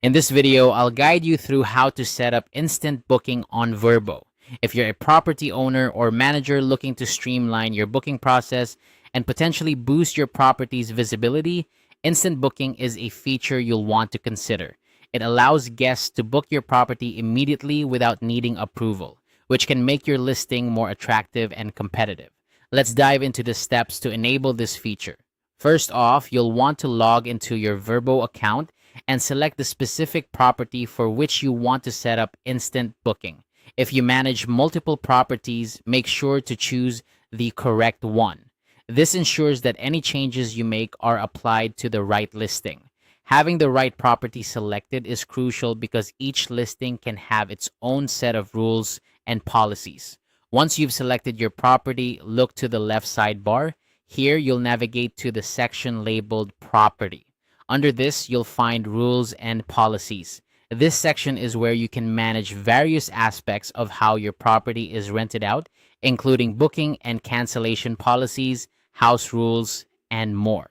In this video, I'll guide you through how to set up instant booking on Vrbo. If you're a property owner or manager looking to streamline your booking process and potentially boost your property's visibility, instant booking is a feature you'll want to consider. It allows guests to book your property immediately without needing approval, which can make your listing more attractive and competitive. Let's dive into the steps to enable this feature. First off, you'll want to log into your Vrbo account and select the specific property for which you want to set up instant booking. If you manage multiple properties, make sure to choose the correct one. This ensures that any changes you make are applied to the right listing. Having the right property selected is crucial because each listing can have its own set of rules and policies. Once you've selected your property, look to the left sidebar. Here, you'll navigate to the section labeled Property. Under this, you'll find Rules and Policies. This section is where you can manage various aspects of how your property is rented out, including booking and cancellation policies, house rules, and more.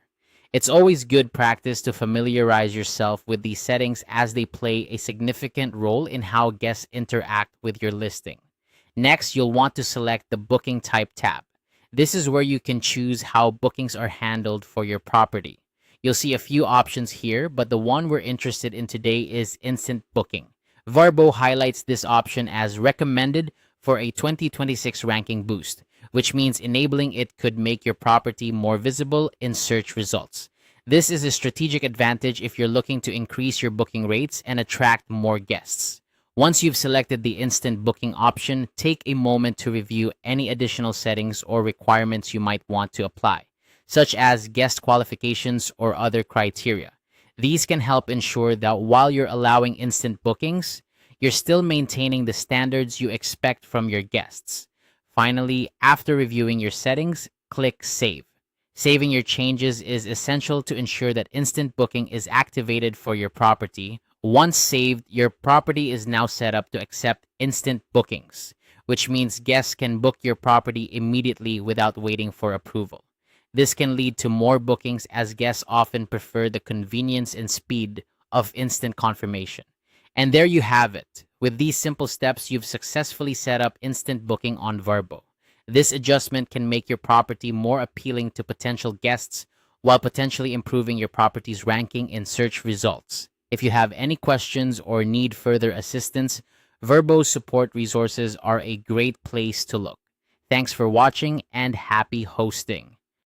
It's always good practice to familiarize yourself with these settings as they play a significant role in how guests interact with your listing. Next, you'll want to select the Booking Type tab. This is where you can choose how bookings are handled for your property. You'll see a few options here, but the one we're interested in today is instant booking. Vrbo highlights this option as recommended for a 2026 ranking boost, which means enabling it could make your property more visible in search results. This is a strategic advantage if you're looking to increase your booking rates and attract more guests. Once you've selected the instant booking option, take a moment to review any additional settings or requirements you might want to apply, such as guest qualifications or other criteria. These can help ensure that while you're allowing instant bookings, you're still maintaining the standards you expect from your guests. Finally, after reviewing your settings, click Save. Saving your changes is essential to ensure that instant booking is activated for your property. Once saved, your property is now set up to accept instant bookings, which means guests can book your property immediately without waiting for approval. This can lead to more bookings as guests often prefer the convenience and speed of instant confirmation. And there you have it. With these simple steps, you've successfully set up instant booking on Vrbo. This adjustment can make your property more appealing to potential guests while potentially improving your property's ranking in search results. If you have any questions or need further assistance, Vrbo's support resources are a great place to look. Thanks for watching and happy hosting.